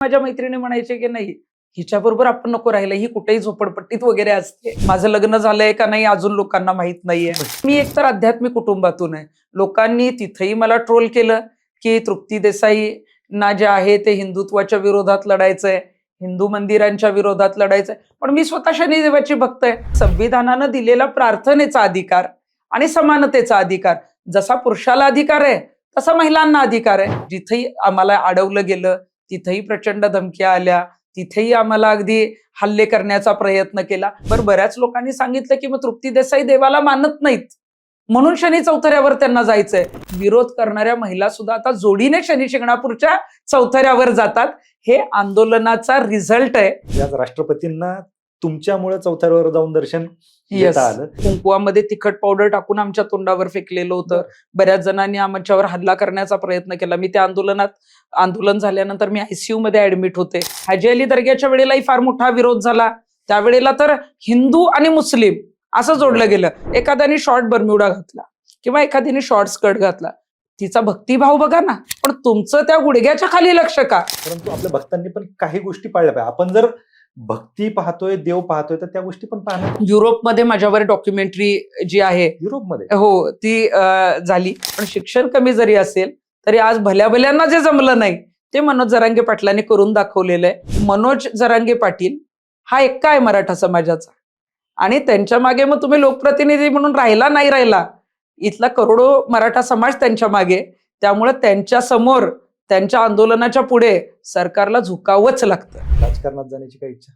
माझ्या मैत्रिणी म्हणायचे की नाही हिच्याबरोबर आपण नको राहिलं, ही कुठेही झोपडपट्टीत वगैरे असते. माझं लग्न झालंय का नाही अजून लोकांना माहित नाहीये. मी एकतर आध्यात्मिक कुटुंबातून आहे. लोकांनी तिथेही मला ट्रोल केलं की तृप्ती देसाई ना जे आहे ते हिंदुत्वाच्या विरोधात लढायचंय, हिंदू मंदिरांच्या विरोधात लढायचंय. पण मी स्वतः शनिदेवाची भक्त आहे. संविधानानं दिलेला प्रार्थनेचा अधिकार आणि समानतेचा अधिकार, जसा पुरुषाला अधिकार आहे तसा महिलांना अधिकार आहे. जिथेही आम्हाला अडवलं गेलं तिथेही प्रचंड धमक्या आल्या, तिथेही आम्हाला अगदी हल्ले करण्याचा प्रयत्न केला. पण बऱ्याच लोकांनी सांगितलं की मग तृप्ती देसाई देवाला मानत नाहीत म्हणून शनी चौथऱ्यावर त्यांना जायचंय. विरोध करणाऱ्या महिला सुद्धा आता जोडीने शनी शिंगणापूरच्या चौथऱ्यावर जातात. हे आंदोलनाचा रिझल्ट आहे. याच राष्ट्रपतींना तुमच्यामुळे चौथऱ्यावर जाऊन दर्शन घेता आलं. कुंकुवामध्ये तिखट पावडर टाकून आमच्या तोंडावर फेकलेलं होतं. बऱ्याच जणांनी आमच्यावर हल्ला करण्याचा प्रयत्न केला. मी त्या आंदोलन झाल्यानंतर मी ICU मध्ये ऍडमिट होते. हाजी अली दर्ग्याच्या वेळेलाही फार मोठा विरोध झाला. त्यावेळेला तर हिंदू आणि मुस्लिम असं जोडलं गेलं. एखाद्याने शॉर्ट बर्म्युडा घातला किंवा एखाद्याने शॉर्ट स्कर्ट घातला, तिचा भक्तिभाव बघा ना, पण तुमचं त्या गुडघ्याच्या खाली लक्ष का? परंतु आपल्या भक्तांनी पण काही गोष्टी पाळल्या पाहिजे. आपण जर भक्ती पाहतोय, देव पाहतोय, तर त्या गोष्टी पण पाहणं. युरोपमध्ये माझ्यावर डॉक्युमेंटरी जी आहे युरोपमध्ये हो ती झाली. पण शिक्षण कमी जरी असेल तरी आज भल्या भल्यांना जे जमलं नाही ते मनोज जरांगे पाटलांनी करून दाखवलेलं आहे. मनोज जरांगे पाटील हा एक्का आहे मराठा समाजाचा आणि त्यांच्या मागे मग तुम्ही लोकप्रतिनिधी म्हणून राहिला नाही राहिला, इथला करोडो मराठा समाज त्यांच्या मागे. त्यामुळे त्यांच्या समोर त्यांच्या आंदोलनाच्या पुढे सरकारला झुकावंच लागतं. राजकारणात जाण्याची काही इच्छा